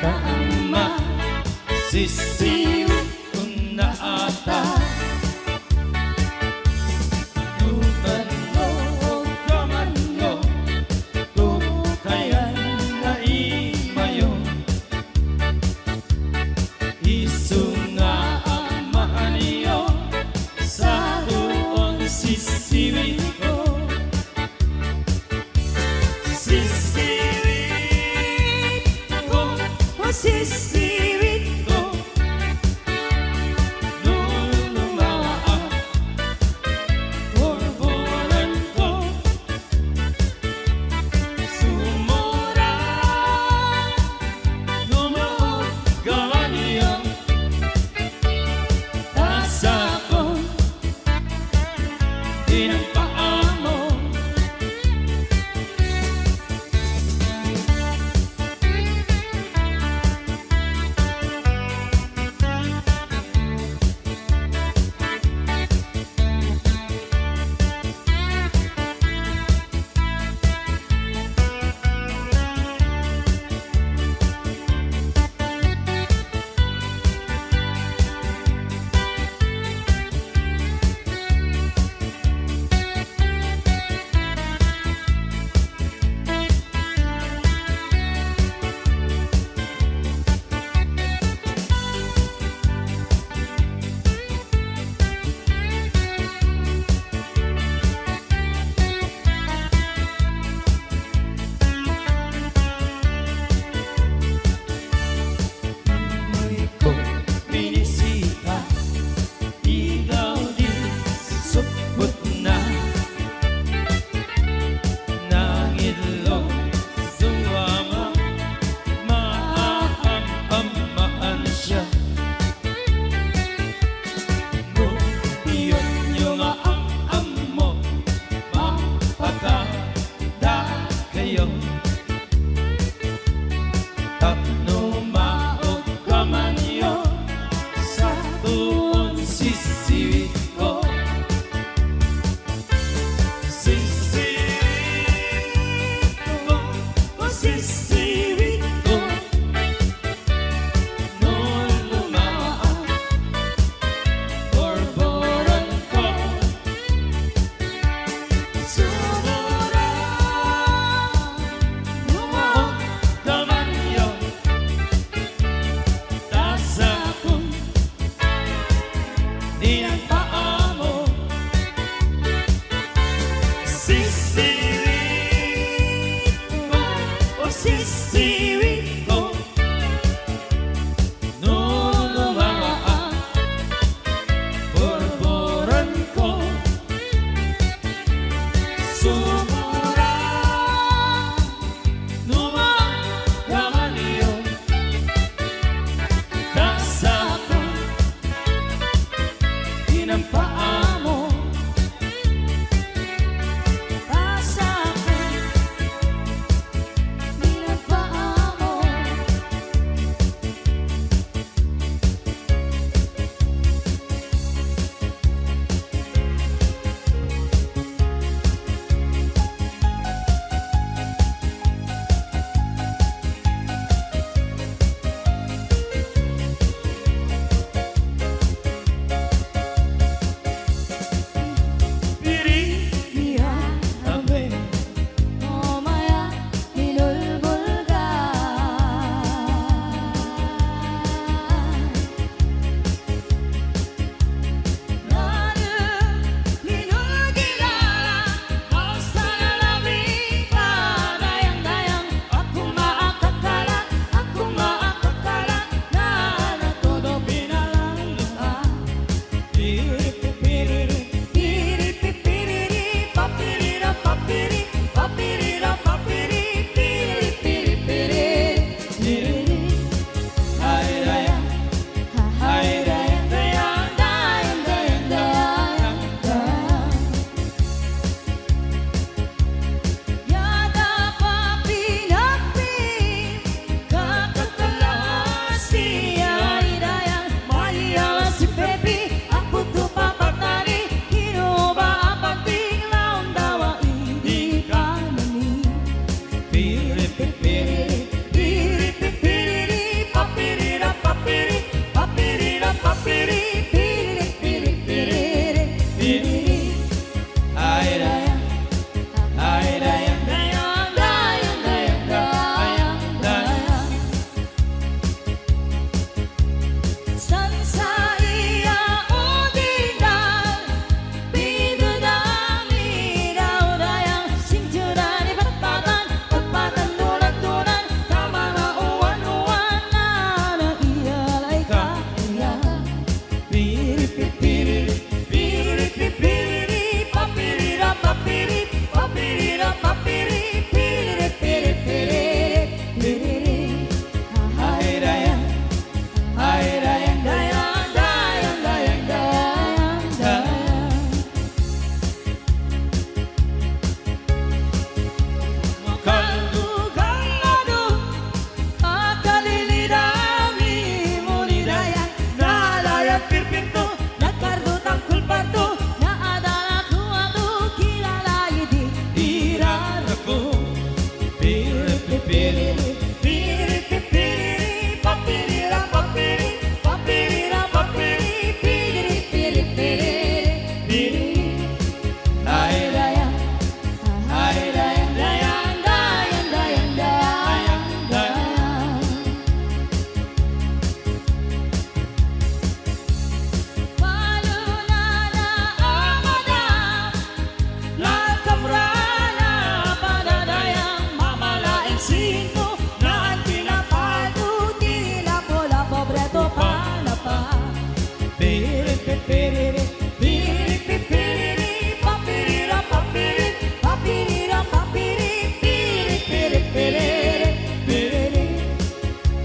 kaama sisiw na ata. Tuban mo o gaman mo kung kaya naimayo. Isu nga ang maaniyo sa tuon sisiwin ko. Sisiwin ko, o sisiwin ko, lulumaan borboran ko. Sumura lumuot ganiya tasakon inapaamo.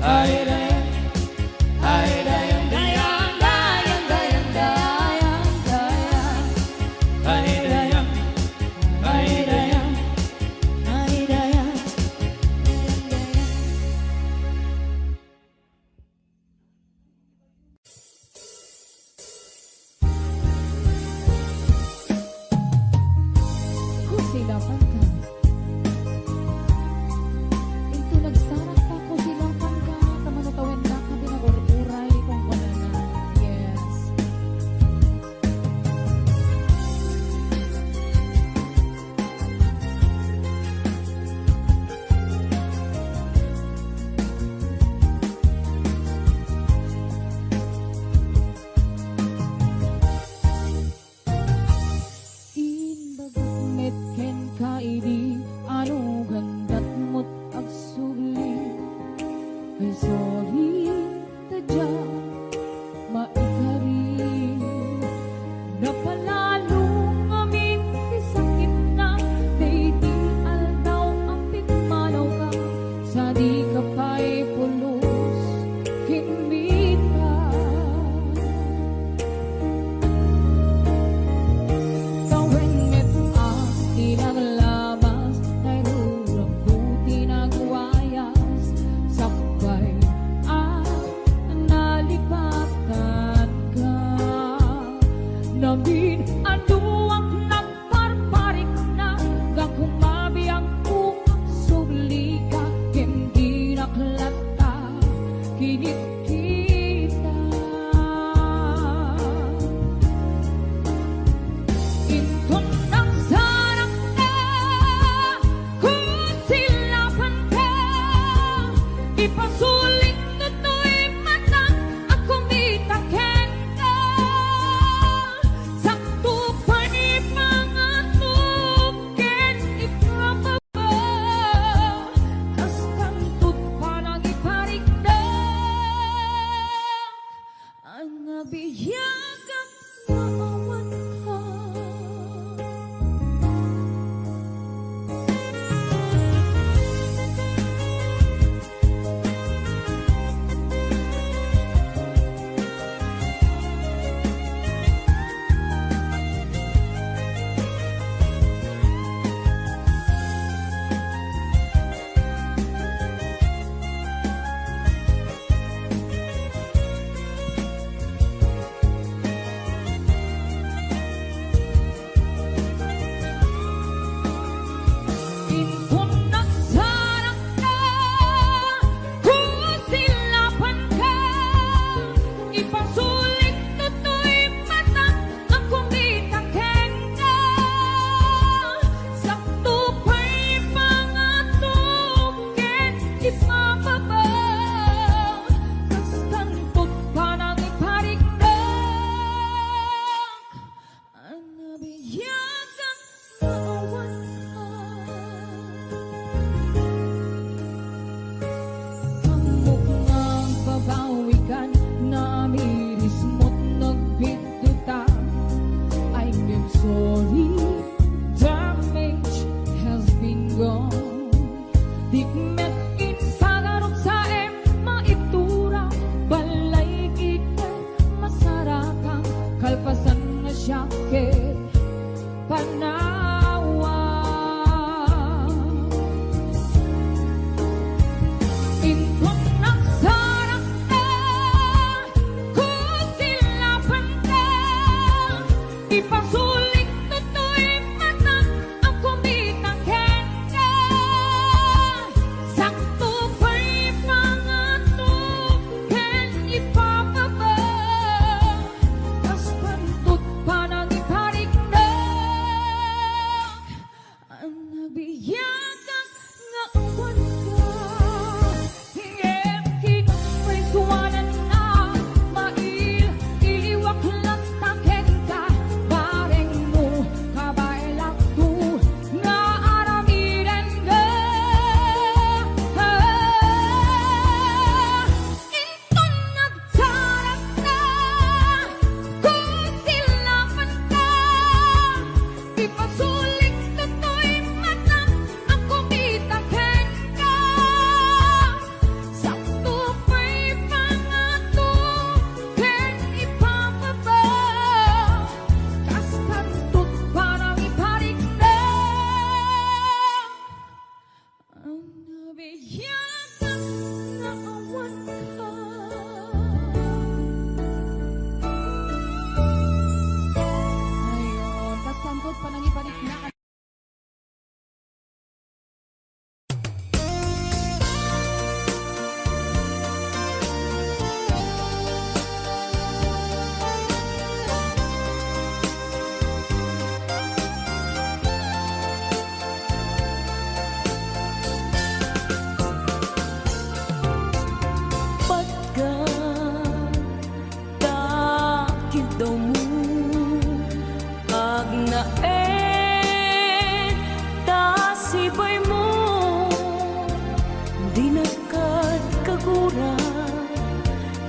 ay dayang, ay dayang, dayang, dayang, dayang, dayang, dayang, ay dayang, ay dayang, ay dayang, Kusilapan ka. Ito nagsarak pa kusilapan ka. Tamanutawin na kami na uray kung wala na. Yes. Inbagat ken kaidi anu gandat mo't agsuli ay sorry tadya maikari napalalo amin ti sakit na di aldaw ang pigmanaw ka sa di ka pa'y pulos kinmita. Kawengit ang tinaglabas, nairurang ko tinagwayas, sakbay ang nalipatan ka. Namin anuang nagparparik na, gakumabi ang ukang sugli ka, hindi naklata, kinit kita. Inton ng sarang ka, kusilapan ka, ipasulit na to'y matang akong itaken ka. Sakto pa ni mga tuken ipababa, kas kantut pa nang iparik na.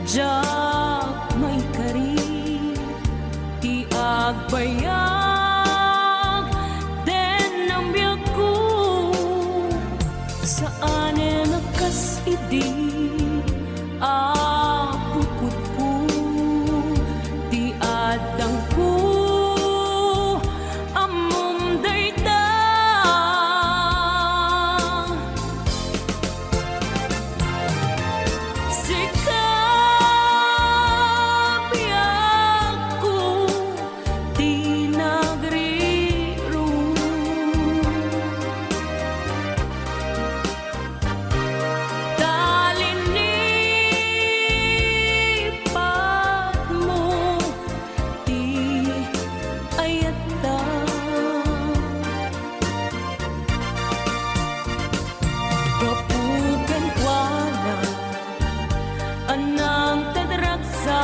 Jak may kari ti agbayag den ang biyak ko saan nakas idi apukot ko ti adang ko amom dayta sikap ko di nagriru talinipat mo di ayata kapugan kuana anang tadraksa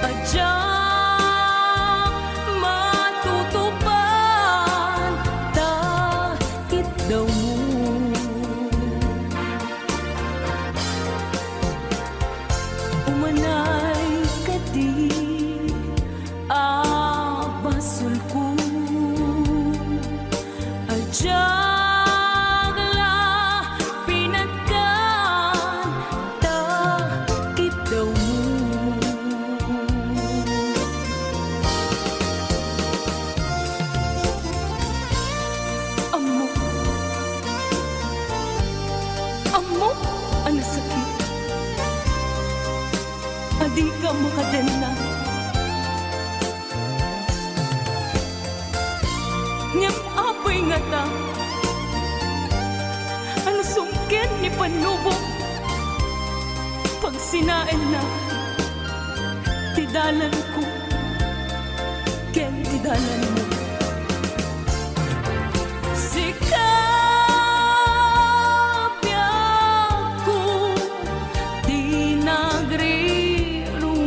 adyak matutupan takit daw mo umanay kadi abasul ko adyak la pinagkan takit daw mo amo amo ang sakit adi ka makadena ngem apay nga ta ano sungkin ni panubok pag sinain na tidalan ko ken tidalan mo sikap ko di nagriru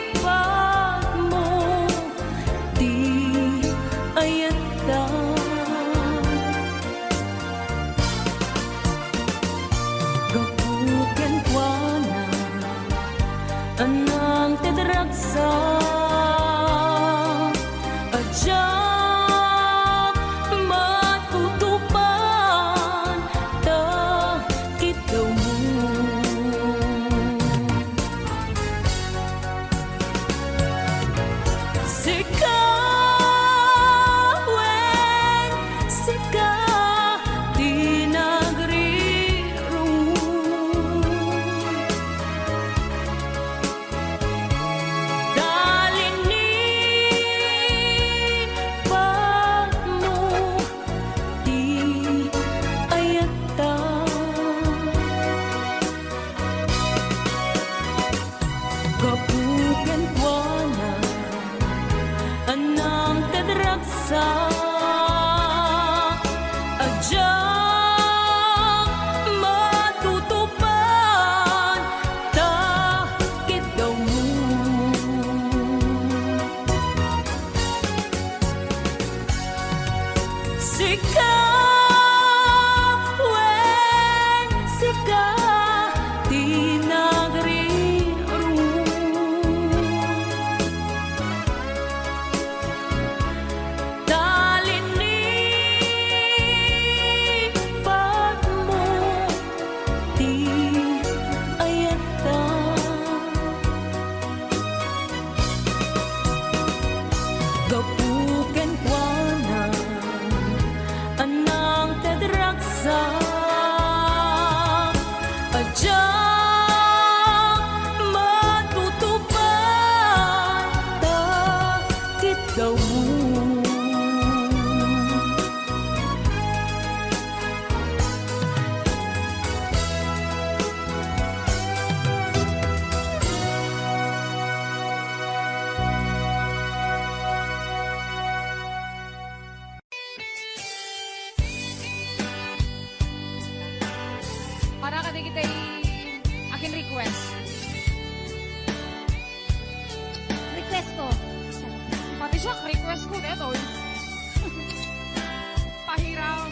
talinipat mo di ayata gapugan kuana anang tedraksa adyak matutupan takit daw mo sikawen sika di nagriru talinipat mo di ayata kapugan kuana anang tadraksa adyak matutupan takit daw mo sikawen sika di nagriru talinipat mo di ayata gapugan kuana anang tadraksa adyak matutupan takit daw mo Para ka kita akin request. Request ko. Pati siya, request Pasko na ito. Pahiram.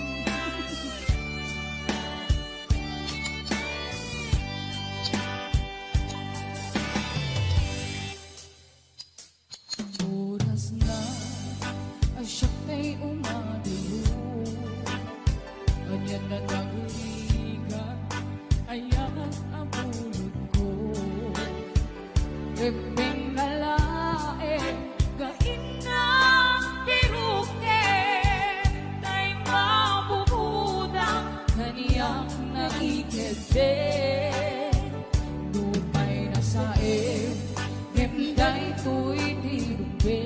Oras na ay siyak na'y umadiyo. Ganyan na nagrigan, ayan ang pulot ko. Iping nalae, gain na piruke, tay mabubudang kaniyang nakikete. Lumay na sae, himday to'y dirumbe.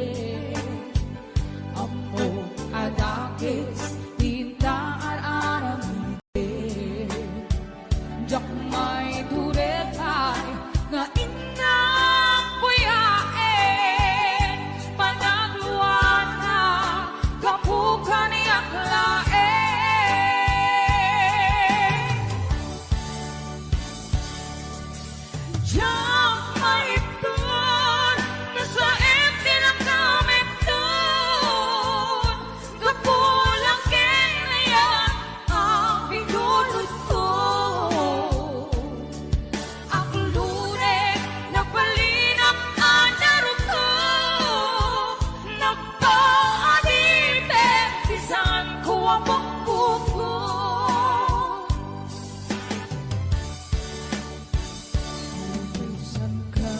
Amo adakis, tinta aramide. Jak may duretay, nga inang buyae. Panagluan na, kapukan niyak lae. Jak may ipon, nasa empty lang kami doon. Kapulang kinayan, ang bigulot ko. Ang lure, nagpalinang anarot ko. Nagpaadite, bisan ko ang pagkuko. Utusan ka,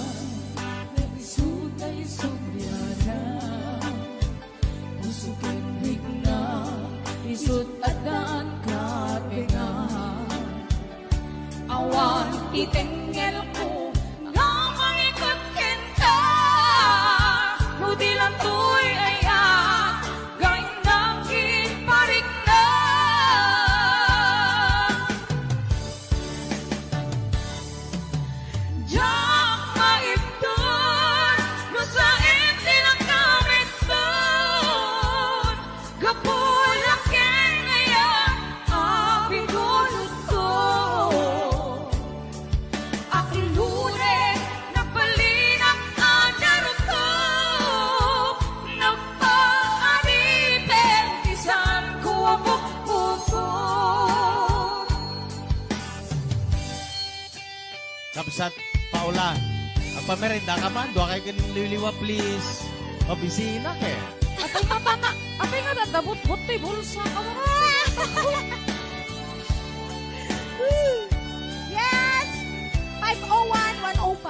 naisod na isudyana. Usukin higna, isod at daan ka tingahan. Awan itingel ko, nga mangikot kinta. Nudi lang to'y ayan, gain ng kiparik na. Jak maipton, no sa empty lang kami doon. Gapulak yan ngayon, ang bigulot ko. Akilure, nagbalinang anarot ko. Nagpaaripin, isan ko ang bukbuko. Kapsat Paula, ang pamerenda ka man, doa kay ganun liliwa please. Mabisina ke. Atay mapanga, apay nga dadabot-bot to'y bulsa ka mo. Yes! 501-105.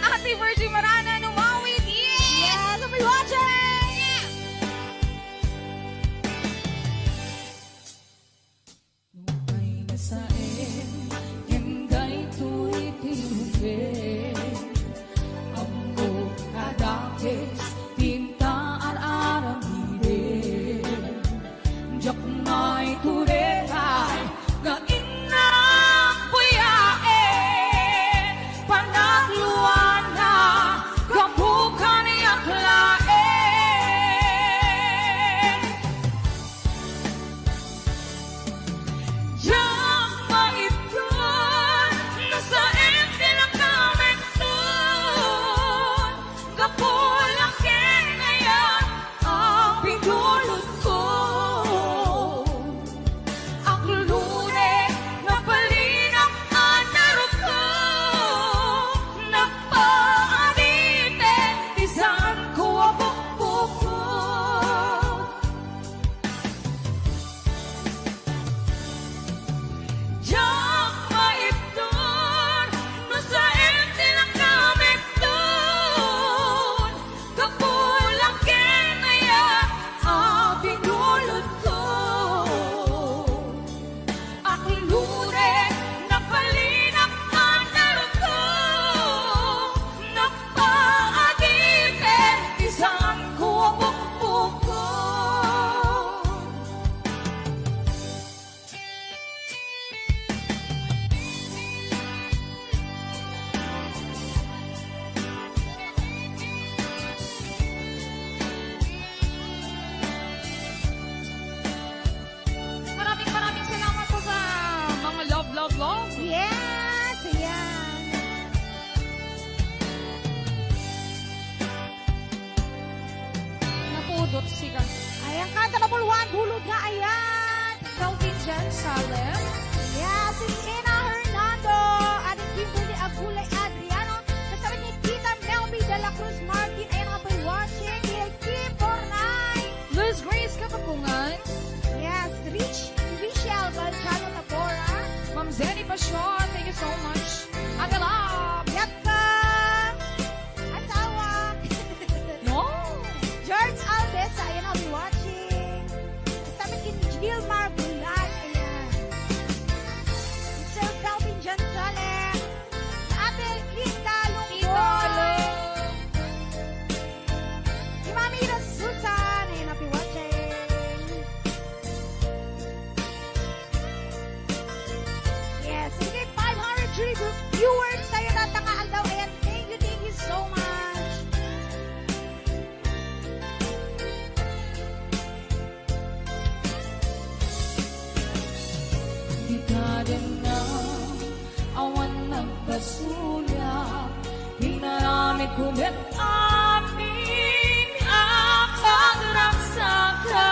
Ate Virgie Marana, numawit. Yes! I'll be watching! Lumay na saen, hingay to'y tirupe. Amo kadakis, tinta aramide. Jak may turetay, nga inang buyae. Panagluan na, Dudot siya. Ay, ang kanta number 1, bulod nga ayan. Calvin Jan Salem. Yes, it's Ina Hernando. At Kimberly Agulay Adriano. Kasama ni Tita Melby de la Cruz Martin. Ayan nga by watching. Kay Kim Bornay. Liz Grace Kapapungan. Yes, Richelle Balchano Tabora. Ma'am Zenny Pasyon. Thank you so much. Agalab. Yakka. Asawa. No. George Alves. Ayan nga by watching. Kasama ni Gilmar Bulan. Ayan. Sir Calvin Jan Salem. Ate Linda Lungboy. Si Mami Susan. Ayan nga by watching. Yes, sige, 500 viewers tayo natangaan daw. Ayan, thank you so much. Di ka din na awan ng kasulya. Hinarami kumit amin ang pagragsaka.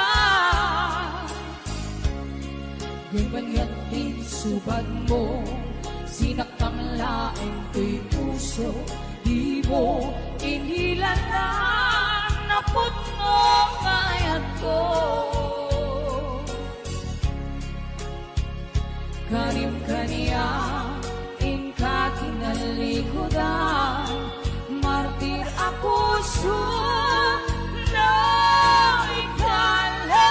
Ganyan din subad mo, sinakang laing ko'y puso. Di mo inilalang na puno kayat ko. Karim kaniya, inka kinalikodan. Martir ako na ikalang.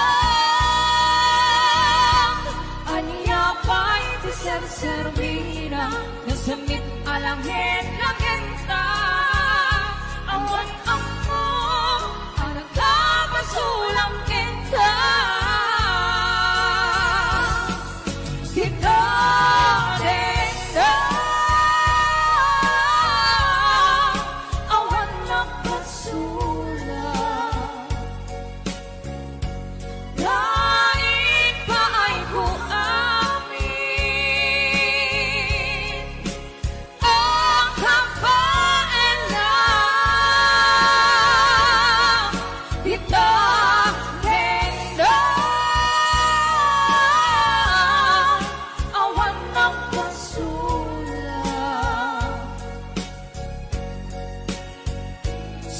Anya pa'y tiser-servina, nasamit alangin langenta. Awan ako, ang nagkapasulang kita. Kita din na awan ng pasulang. Kahit pa ay kuamin ang kapailan. Kita din na awan ng pasulang.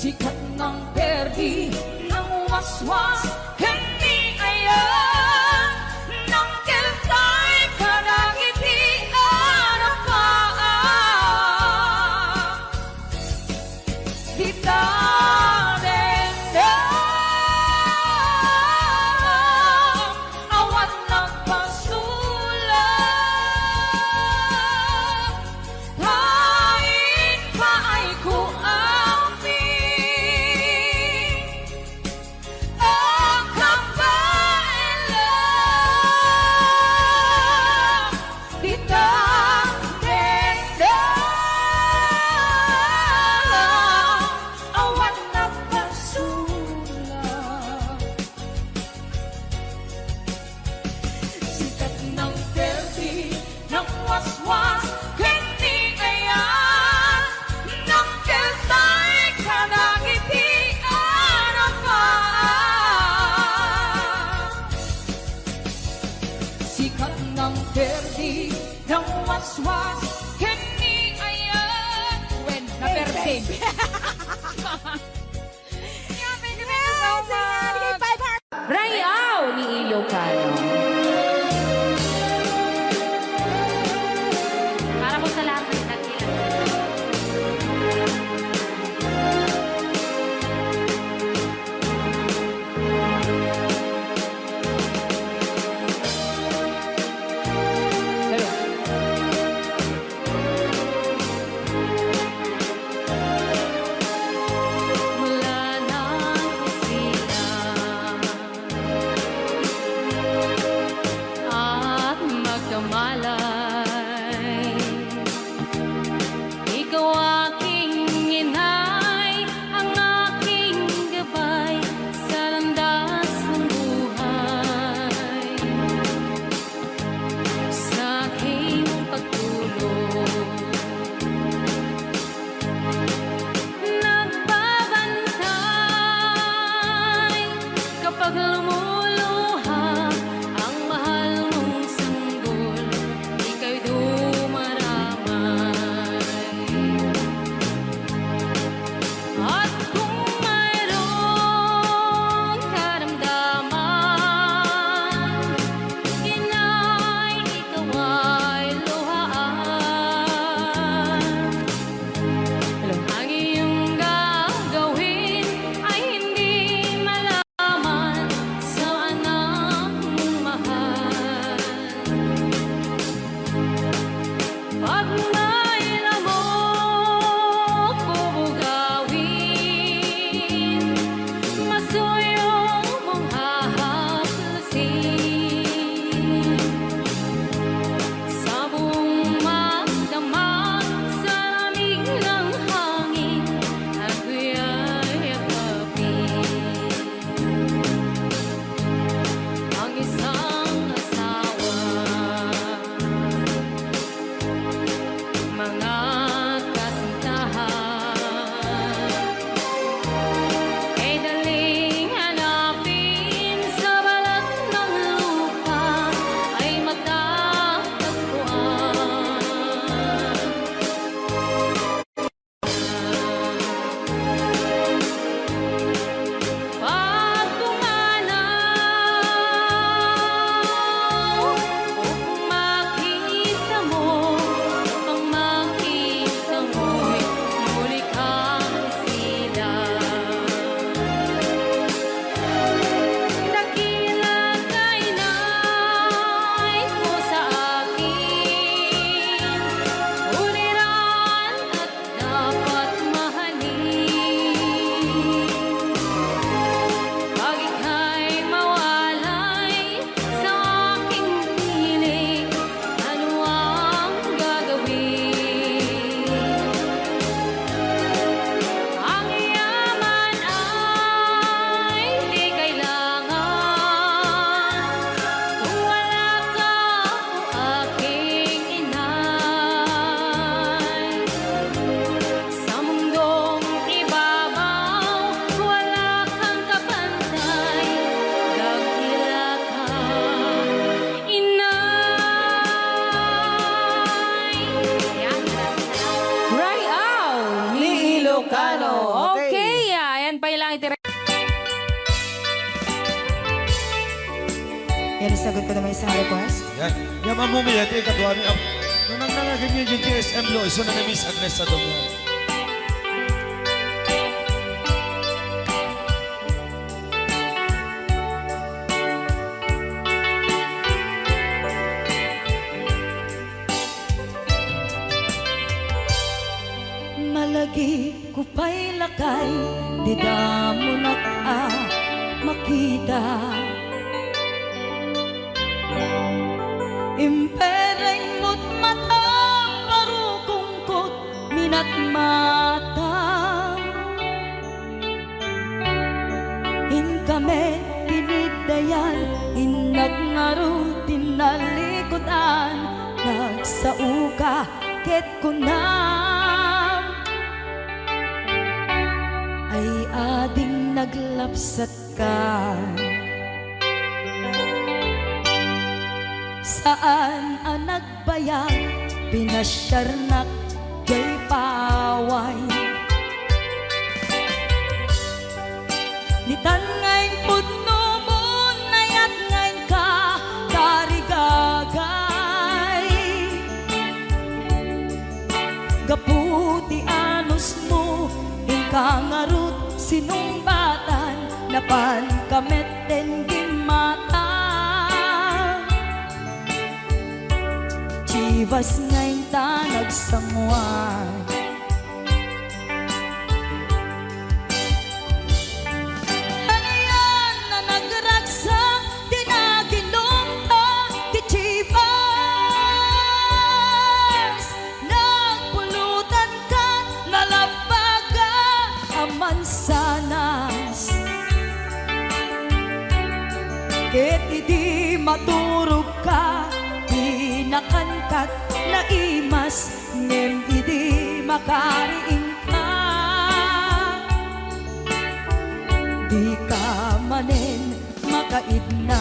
Sikat ng perdi ng waswas, hindi ayan ng kiltay karagitian ang paan. Kita rin na awan ng pasulang. Kahit pa ay kuamin ang Yan, isagot ko naman isang request. Yan. Yan mamumi ito yung kadwa ni nung nangnangagin niyo yung TSM lo, iso na na Miss Agnes sa doon. Malagi ko pa'y lakay, di mo na makita. Impereng mo't mata, parukungkot, minat mata. In kami, pinidayan, inagnaro, tinalikutan, nagsauka, ket kunam. Ay ading naglapsat ka. Saan ang nagbayag, pinasyarnak, jay paway. Nitan ngayon pudno mo, nayat ngayon ka, karigagay. Gaputi anos mo, kangarut sinumbatan, napan kamet den gimata. Chivas ngayon ta nagsangwan. Ano yan na nagragsak, di na ginumta, di Chivas. Nagpulutan ka, nalabaga, mansanas. Ket idi maturog ka, pinakankat na imas, ngem idi makariing ka. Di ka manen makaidna.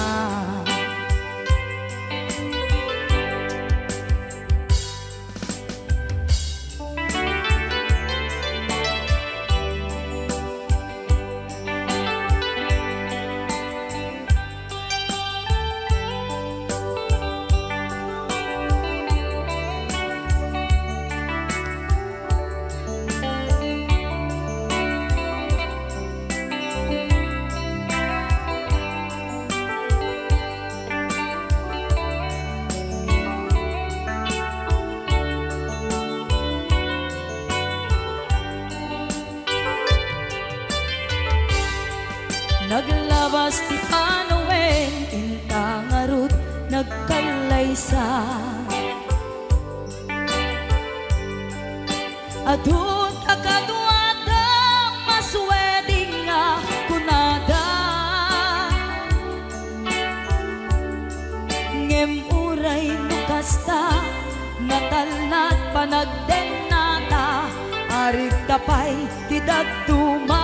Naglabas ti Panowen, intangarut, nagkalaysa. Adun akadwada, masweding nga kunada. Ngem uray nukasta, natalnat panagdenata, arit tapay tidagtuma.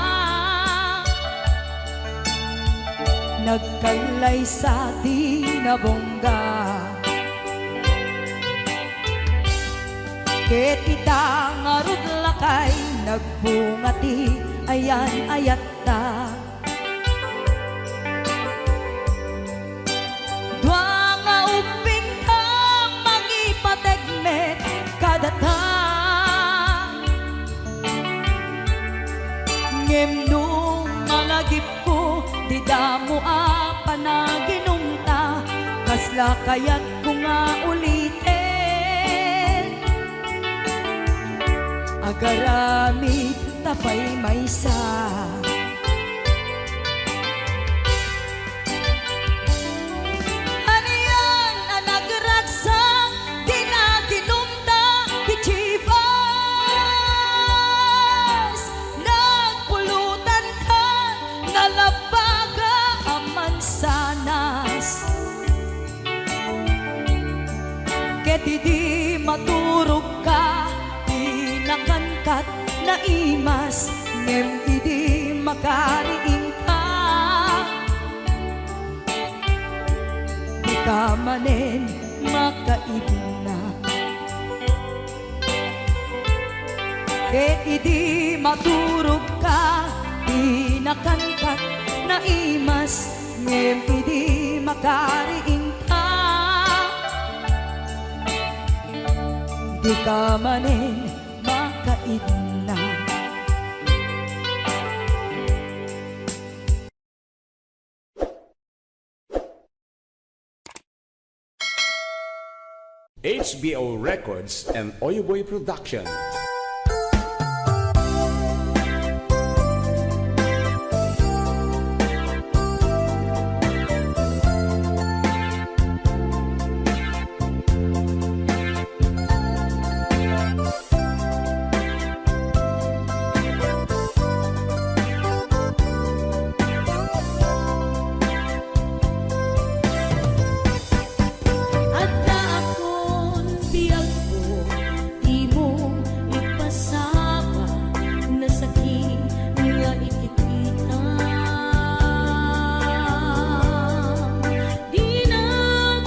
Nagkalay sa tinabongga. Ket ita ngarud lakay, nagbungati ayan ayatta. Dua nga uping ka, mangipategmet kadata. Ngem nung malagip ko, di damo panaginumta, kasla kaya't ko nga ulitin. Agaramid tapay maysa. Ano yan ang nagragsak, di na ginumta, di Chivas. Nagpulutan ka, nalabaga ang mansanas. Ket di maturog ka, pinakankat na imas, ngem di makariing ka. Di ka manen makaibna. Ket di maturog ka, pinakankat na imas, ngem di makariing di ka manin makaidna. HBO Records and Oyoboy Production. Adda akon biyag ko, di mo ipasama na sakit nga ikikita. Di na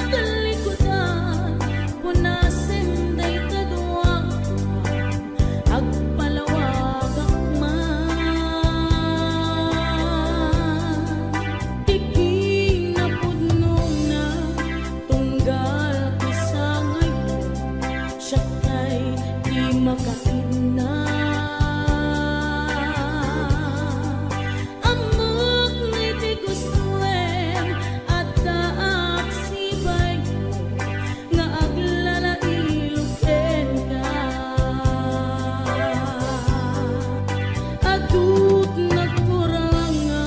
talikutan, punasin day kaduwang, agpalawag akman. Tiking na pudnong na tunggal ko sa ngayon, siya kay di makaina. Amok ngiti gustuem at daak sibay mo, nga aglalailuken ka. Adut nagkurang nga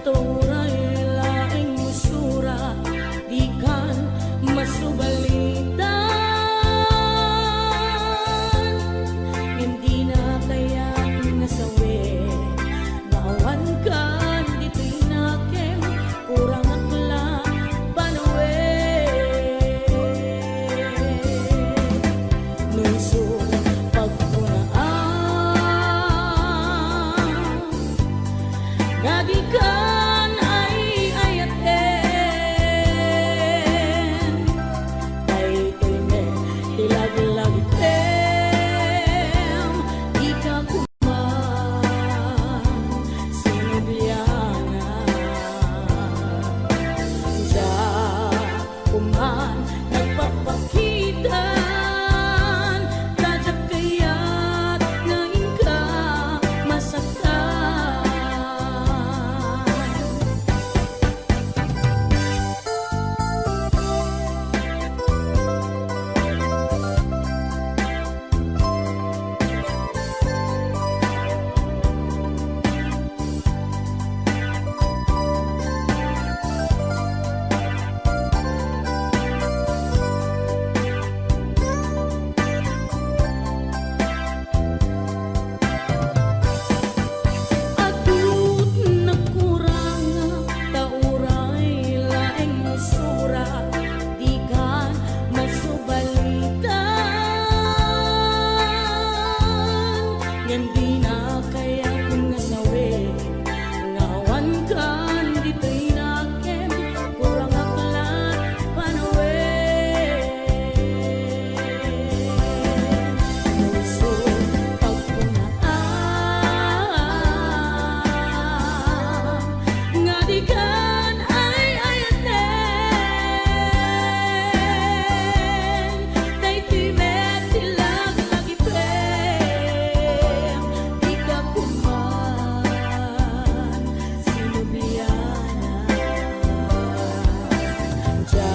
turay laing musura, di kan masubalitan. Hindi na kaya nasawi, bawan ka di tinakem, kurang akla panawe. Nuso pagpunaan, Nagikan ay ayaten, kay kime tilaglagitem, di ka kuman sinubyana. Diya kuman nagpapakitan, kadyak kaya't ngayon ka masaktan. Adut nagkurang tauray laing musura, di kan masubalitan. Yan di na kaya kung nasawi, ngawan kan di tinakem, kurang aklat panawe. Nuso pagpunaan, nga di kan ay ayaten, day timet tilaglagitem, di ka kuman sinubyana. Diya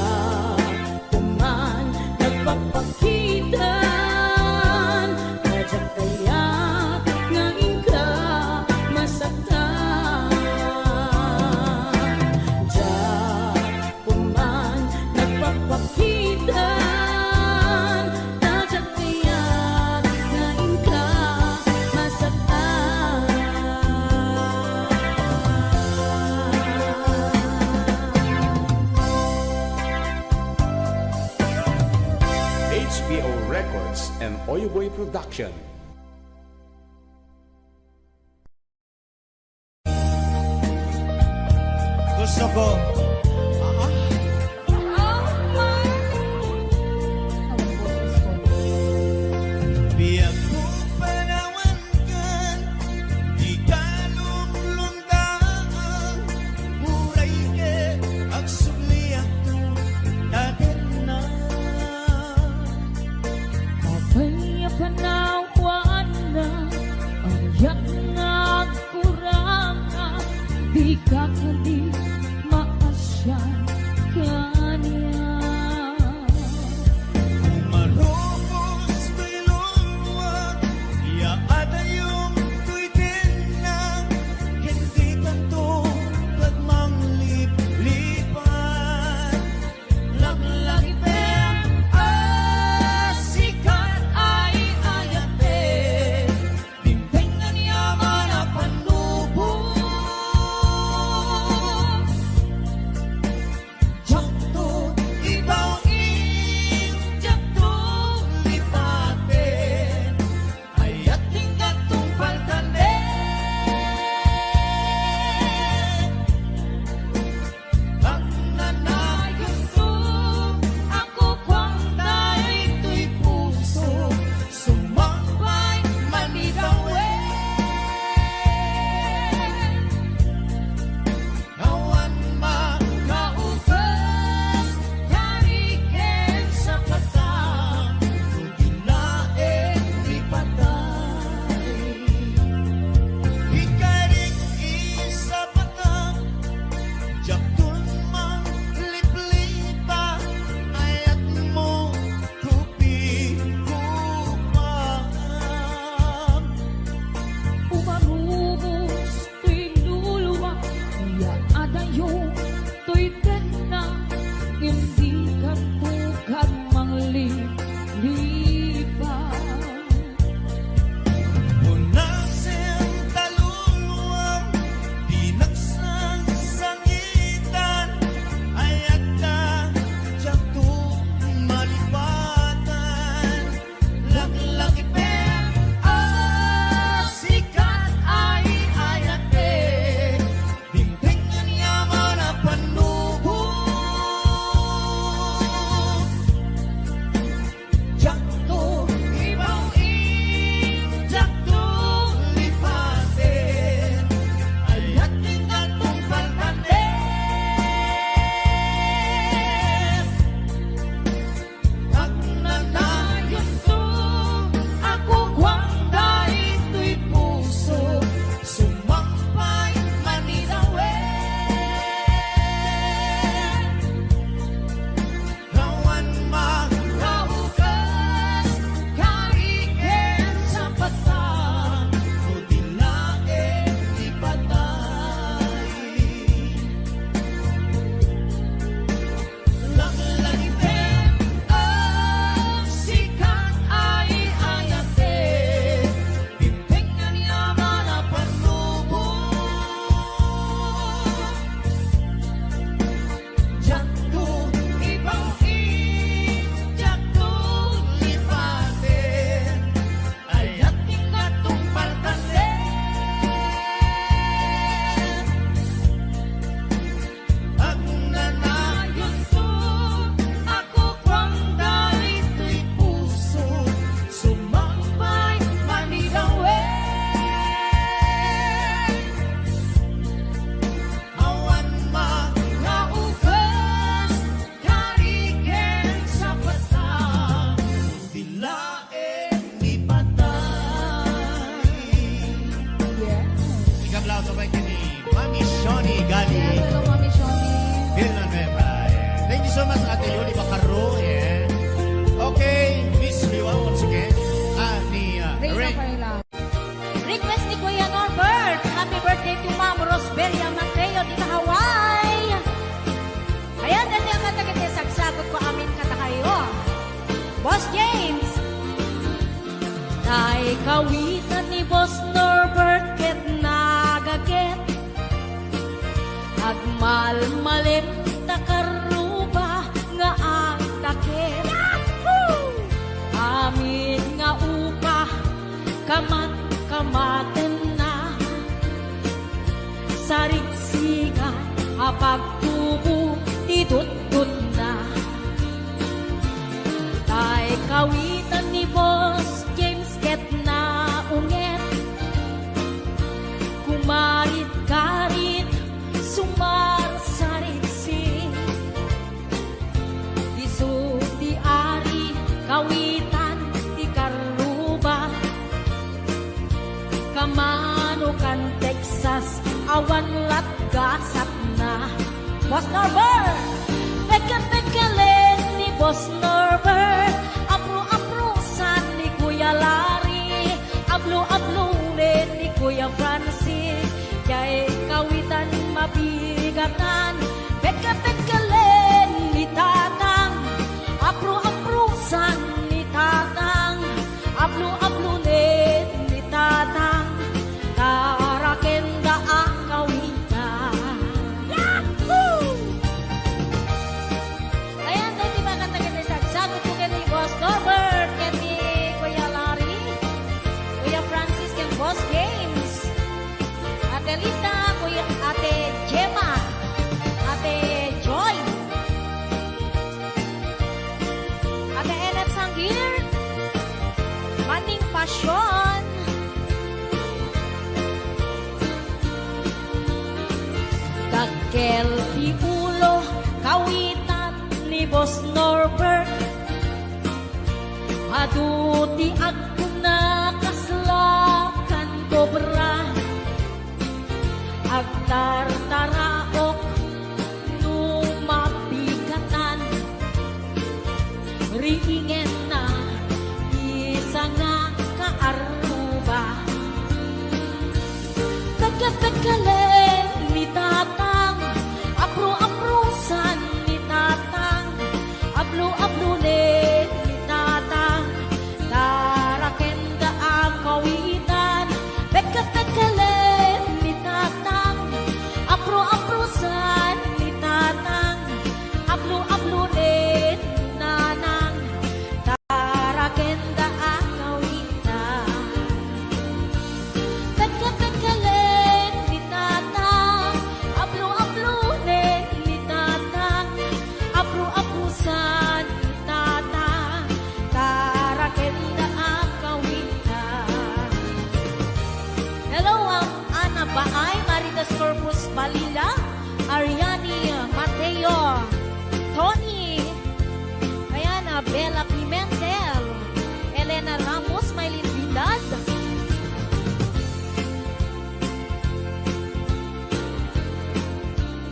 kuman nagpapakitan, kadyak kaya't ngayon ka masaktan. Diya kuman nagpapakitan, kadyak kaya't ngayon ka masaktan. HBO Records and Oyoboy Production. Gusto ko, biyag mo panawangan, di ka lumlundaan, muray ke ang suliak natin na. Kapal di maasyan kanya. Marupos ko'y luluwag, iaada yung ko'y tinang, hindi ka to pagmang lipat. Laglagi pem, sikat ay ayate, bimpengan niya mana panubong. Jakto, ibaw jakto lipatin, ayat hinggat tumpal ang nanayon ko, ako kwang ito'y puso, sumambay manidawin. Awan makaupas, karikin sa patang, tugilain lipatay. Ikarik isa patang, Japtun mang liplipa, ayat mo kupang. Umarubos to'y luluwa, iaada yung to'y tenang, hindi ka tukad manglilipan. Punasin taluluwang, di nagsangsangitan, ayat ka Japtun malipatan. Laglaki pem, sikat ay ayate, bimpengan niya mana panubong. Jakto, ibaw jakto lipatin, ayat hinggat tumpal Pag nanayon to, ako kwang ito'y puso, sumampay manidawin. Kawan makaukas, karikin sa patang, tugilain lipatay. Laglagi pem, sikat ay ayate, bimpengan niya mana panubong. Jakto, ibaw jakto lipatin, ayat hinggat tumpal Pag nanayon to, ako kwang ito'y puso, sumambay manidawin. Awan makaukas, karikin sa patang, dilain lipatay. Ikablaw to ba kini Mami Shoni Gali Hello, Mami Shoni. Villanueva. Thank you so much, Ate Yoli Bacaro. Okay, Miss Liwa once again. Ni Reyna Ray. Carla. Request ni Kuya Norbert. Happy birthday to Ma'am Rosbelia Mateo di Hawaii. Ayan, dati ang katagit sagsagot ko amin kata kayo. Boss James. Tay kawitan ni Boss Norbert ket nagaget, agmalmalim takaruba nga ang takit. Amin nga upa kamaten na, sarigsigan apagtubo titutut na. Tay kawitan ni Boss James ket na unget, kumarit-karit sumarsaritsi, isu di ari kawitan di karuba, kamanukan Texas awan lat gasat Boss Norbert. Peke-pekelen ni Boss Norbert. Apro-aprosan ni Kuya Larry. Ablo-ablulen ni Kuya Francis. Kaya kawitan mabigatan. Peke-pekelen ni Tatang. Apro-aprosan ni Tatang. Ablo-ablulen ni Tatang. Tarakenda ang kawitan. Yahoo! Ayan, tayo di ba kanta kita sagsagot ko kay Boss Norbert, kay Kuya Larry, Kuya Francis, kay Boss James, Ate Lita, Ate Gemma, Ate Joy, Ate Enet Sanggir, Maning Pasyon, Dagkel di ulo, kawitan ni Boss Norbert. Aduti ako na kaslakan kobra. Agtartaraok numapigatan. Riingen na isa nga kaaruba. Pagkapagkalen ni Tatang, apro-aprosan ni Tatang, ablo-ablulen ni Tatang, tarakenda ang kawitan. Pagkapagkalen ni Tatang, apro-aprosan ni Tatang, ablo-ablulen ni Nanang, tarakenda ang kawitan. Pagkapagkalen ni Tatang, ablo-ablunen ni Tatang, abro-abrusan ni Tatang, tarakenda ang kawitan. Hello, ang Ana Baay, Maritas Corpus Balila, Ariani Mateo, Tony, ayan, Bella Pimentel, Elena Ramos, Maylin Vidal,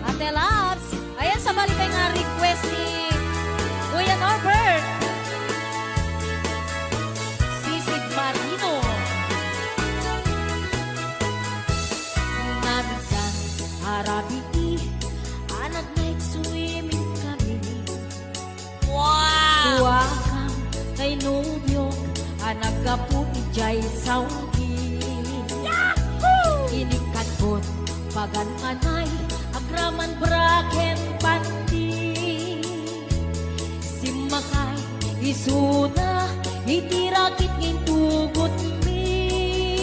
Ate Labs. Ayan, sa balik nga request ni Kuya Norbert. Sisig Marino. Naminsan, harabi, anak night swimming kami. Wow! Tuwakang kay nubyo, anak ka po ijay Saudi. Yahoo! Inikadbot, pagan-anay, agraman braken pandi. Simakay, isuna, itirakit ngin tugot mi.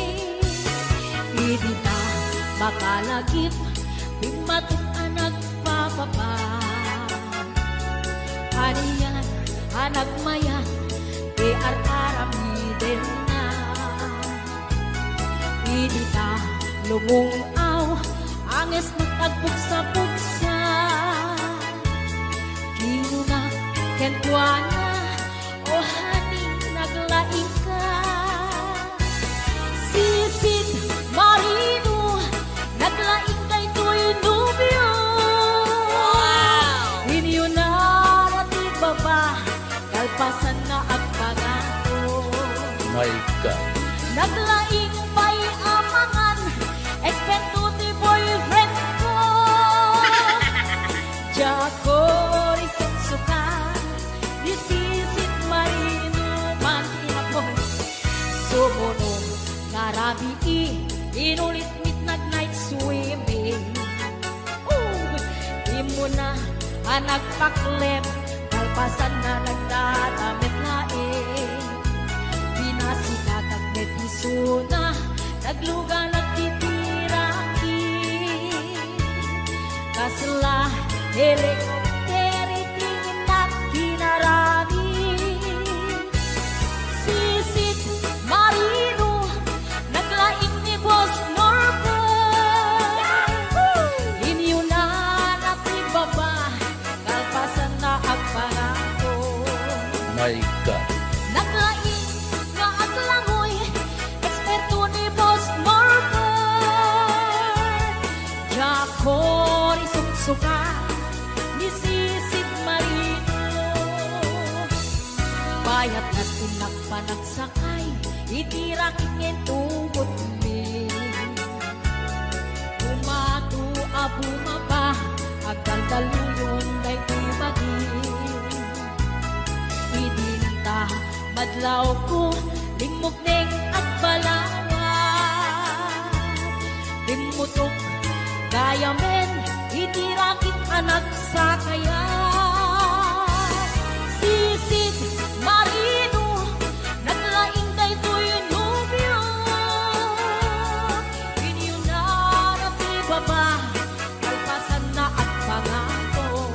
Idita, makalagip, bimatok anak papapa. Haniyan, anak mayan, ar-aram din na. Idita, lumungaw, anges nagtagbog sa pugsa. Kinuna, kentuana, o haning naglaing ka. Sisid Marino, naglaing kay to'y nubyo. Inyo na rati baba, kalpasan na ang pagato. My God. Naglaing pa'y amangan, eksperto ni boyfriend ko. Jako risit suka, disisit marino man inapoy. Sumunong ngarabi inulit midnight night swimming. Di mo na nagpaklep, kalpasan na nagdadamit laing. Pinasikat netisuna, nagluga nagtitiraki. Kasla, tingin na kinarami. Sisit Marino, naglaing ni Boss Norbert. Inyo na natibaba, kalpasan na ang pangako. My God. Naglaing nga aglangoy, eksperto ni Boss Norbert. Jako risuksuka, bayat at inak panagsakay, itirakit ngayon tubot mi. Umatu abumaba, agkal daluyon day tubagi. Idinta, madlaw ko, limugning at balawa. Dimutok, gaya men, itirakit anak sa kaya. Sisid, marino, naglaing day to'y nubyo. Inyo na napibaba, kalpasan na at pangako.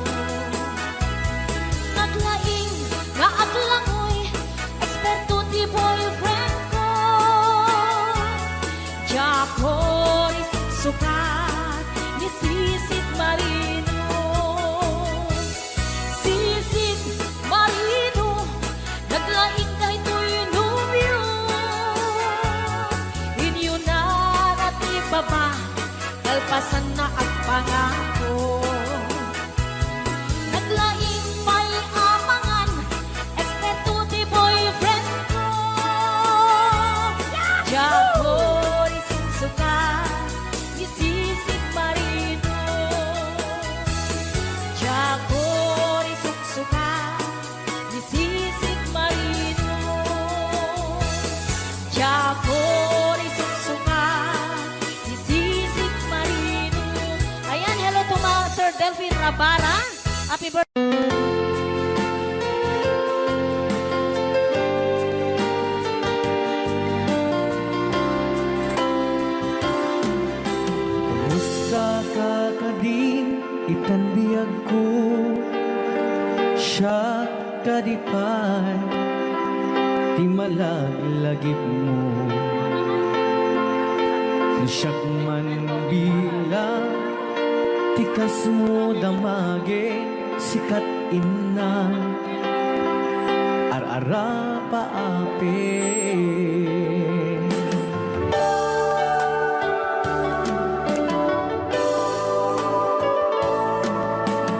Naglaing nga aglangoy, eksperto di boyfriend ko. Japoris, sukat, ni Sisid Marino. Sisid Marino, naglaing kay to'y nubyo. Inyo na natibaba, kalpasan na at pangako. Naglaing may amangan, eksperto di boyfriend ko. Japoris, sukat, ni Sisid Marino. Japoris, sukat, ni Sisid Marino. Japoris, sukat, ni Sisid Marino. Ayan, hello to mga Sir Delphine Rabara. Happy birthday. Musta ka kadin ikan biyag ko siya kadipay ti malaglagip mo Nasyak man bilang tikas mo damage sikat ina ar-ara paape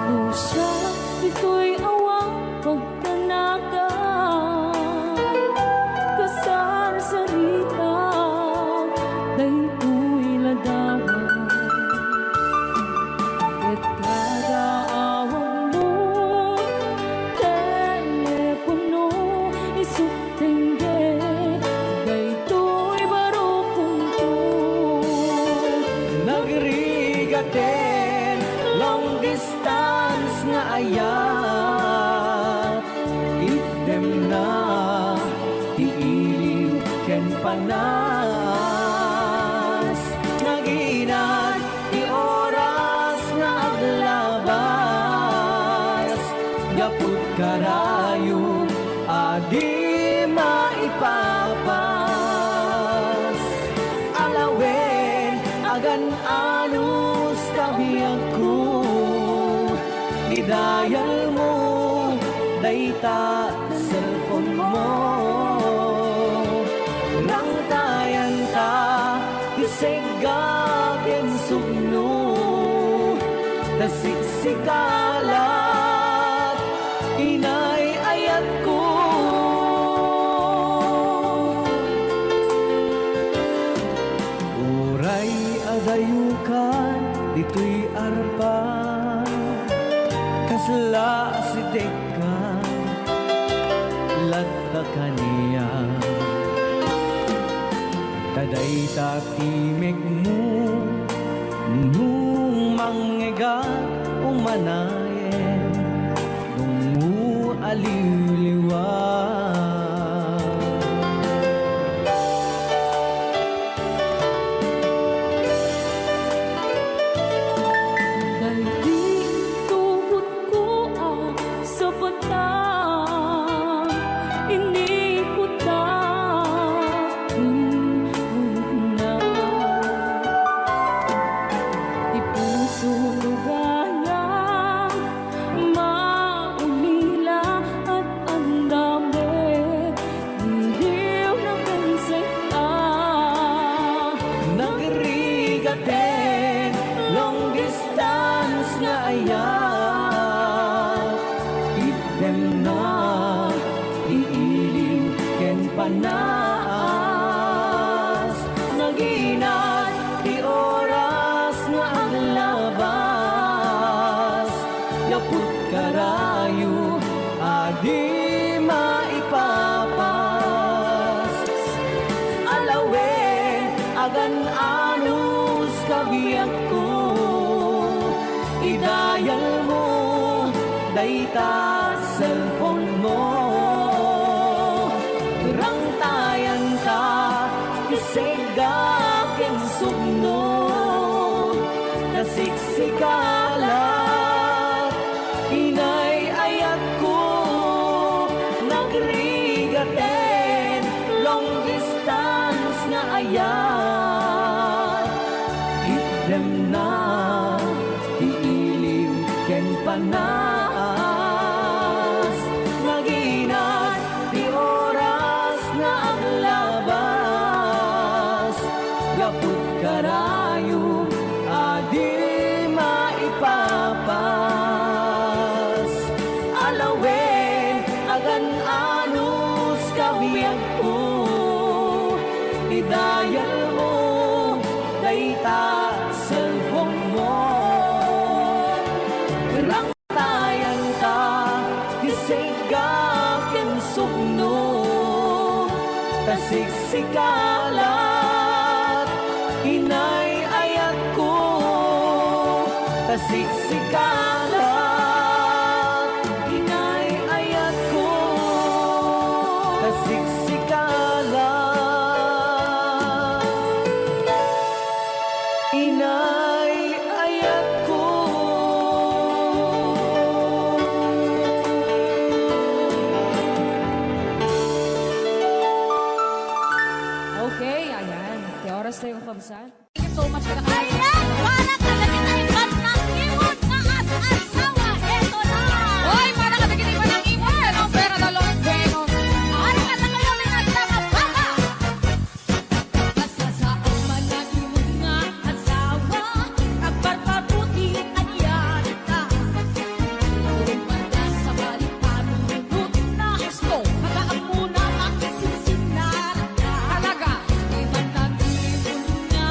Lusa, ito'y awang pagtanaga Kasar sarita, dahito'y ladawan Ket kada awang mo, telepono isuktengge Dahito'y barokong ko nagrigaten long distance nga ayat idem na tiiliw ken panas naginat ti oras nga aglabas gapud karayo adi maipapas alawen agan alus kabiyag ko idayal mo dayta cellphone mo nang tayan ta isegagin sugno nasiksikalat inay ayat ko uray adayukan dito'y arpan kasla si Deka ladda kaniya taday tatimig mo nung mangga umanayen nung mo aliliwan Dahil di tubod ko sa batang iniputan na Di puso lugayang maulila at andam panas. Naginat di oras nga aglabas. Yaput karayo, adi maipapas. Alawen, agan anus kabiyak ko. Idayal mo, dayta cellphone mo. Rangtayan ka, isega ken sugno. Kasiksikala, inay ayat ko. Nagrigaten, long distance nga ayat. Hidem na, iiliw ken panas. Naginat di oras nga aglabas. Gaput karayo, adi maipapas. Alawen, agan anus kabiyak ko. Idayal mo, dayta cellphone mo. Rangtayan ka, kisega ken sugno. Kasiksikalat, inay ayat ko. Kasiksikalat, inay ayat ko. Kasiksikalat, inay ayat ko. Okay, ayan. Te oras tayo kabsat. Thank you so much ka na Ayan, wala talaga tayo iban ng imod nga as-asawa. Eto na. Hoy, para ka naging iba ng imo. Ang pera na long bueno. Para ka na kayo may asama, baka. Basta sa man na imod nga asawa, nagbarbabuti anyan ka. Pagka sa balik panunod na gusto, mag-aamuna ang sisinar ka. Talaga. Di man na imod nga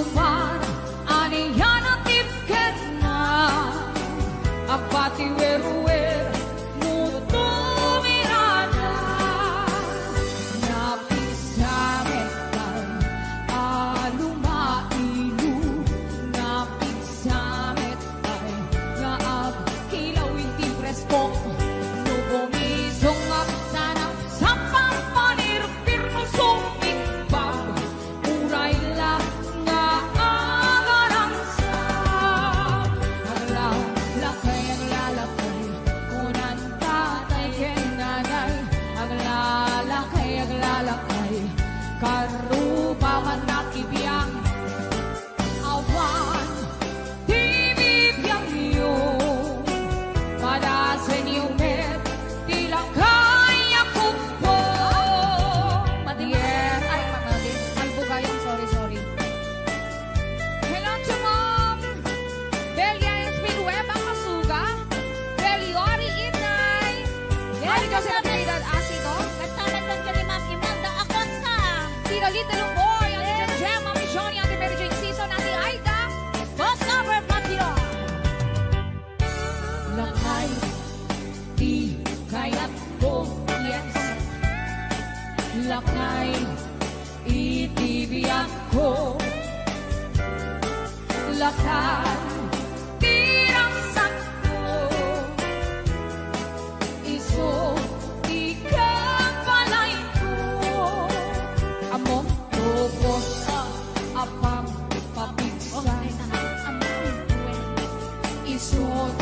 luman, aniyan ang tipket na. Abati weruwer, muto mirada. Napisamet kay alumailu. Napisamet kay naab kilawin ti presko. Nubumisong at sanang sa pampanirpir mo sumigbag. Uray lang nga agarang sa aglalakay, aglalakay, kunan tatay kenanay. Aglalakay, aglalakay, karupa man nakibiyang awan. Di bibiyang iyo, padasin yung met, tila kaya kumpo. Yes. Ay, Malbugayong, sorry. Hello to Mom. Belia Espinueva Kasuga. Beliori Inay. Yes, Joseph Trinidad Asido. Kasama doon ka ni Ma'am Imelda Acosta. Tita Lita Lumboy. Ate Jan Jem, Mami Johnny, Ate Mary Jane Season, Ate Aida. Boss Cover Patio. Lakay, di kaya't ko, yes. Lakay, itibiyang ko. Lakay, tirang sakto. Iso, ikang palay ko. Among tupos sa apang papigsan. Isot,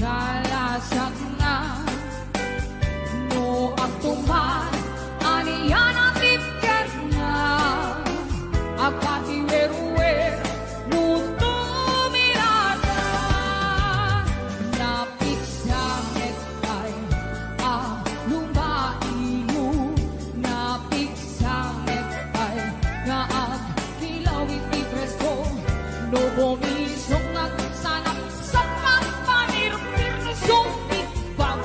kalasag na. No ang tuman, aniyan ang tipker na. Agpati weruwer, muto mirada. Napigsamet kay lumailu. Napigsamet kay naag kilawit ni presko. No bumisong at sanap sa pampanirpir no sumigbag.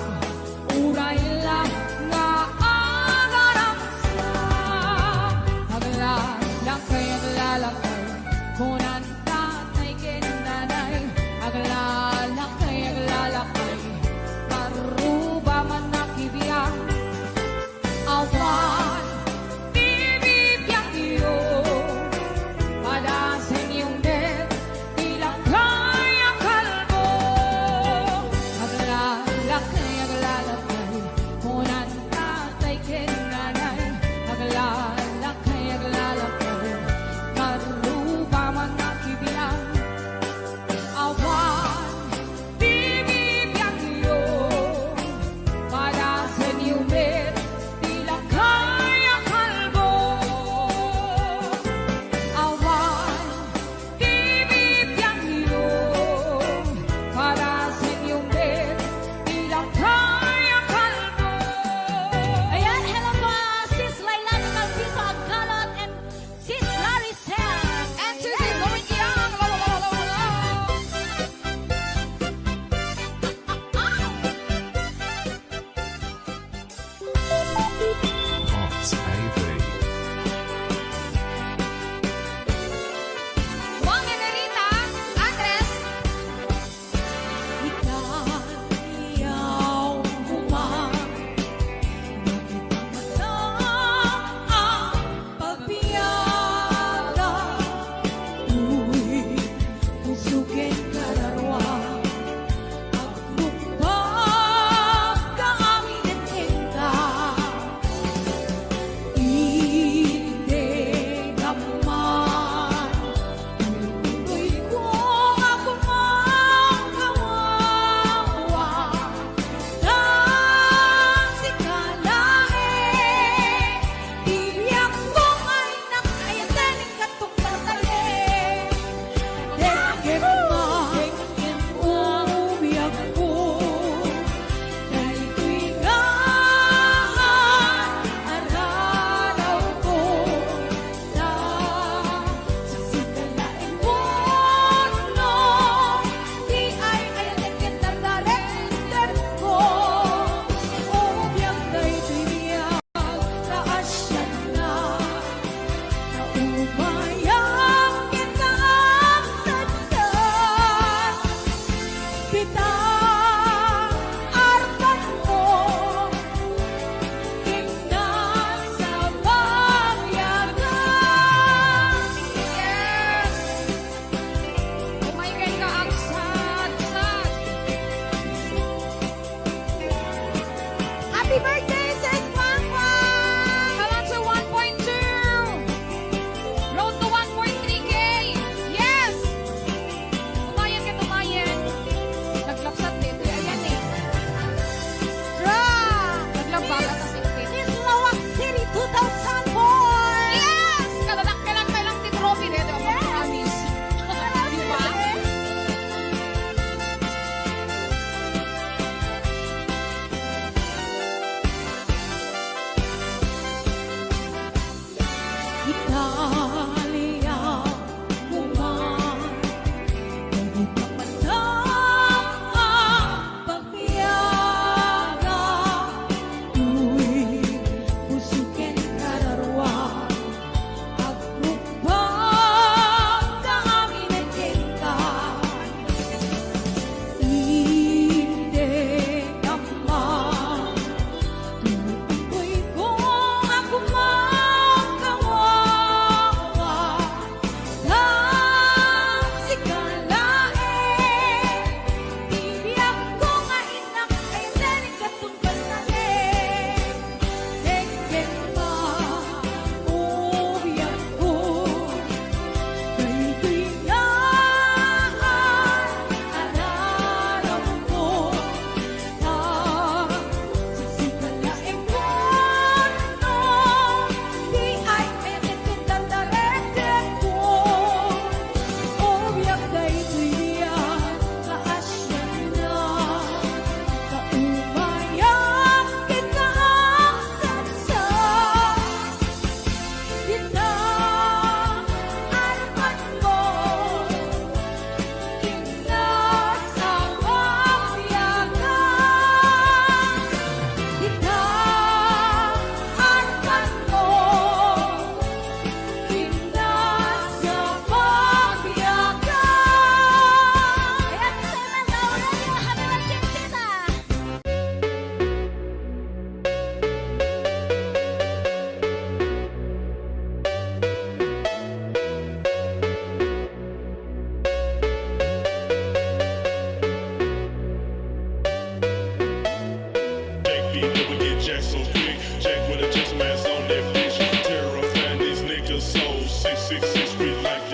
Uray lang nga agarang sa aglalakay, aglalakay, kunan tatay kenanay. Aglalakay, aglalakay, karuba man nakibiyang awan. Di bibiyang iyo, padasin yung net, tila kaya kalbo. Aglalakay, aglalakay, kunan tatay kenanay. Aglalakay, aglalakay, karuba man nakibiyang awan.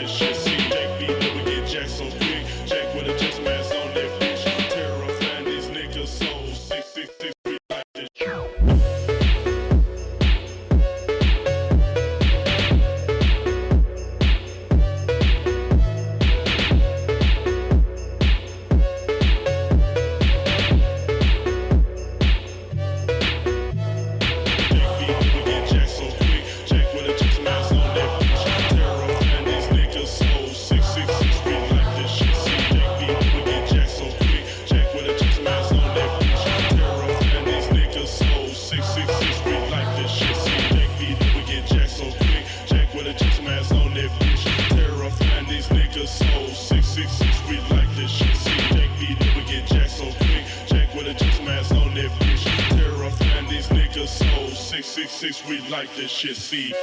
this shit. See, Jack beat up, we get Jack so quick. Jack with a chest mask on that bitch. Terrifying these niggas so 666, we like this shit. We like this shit, see.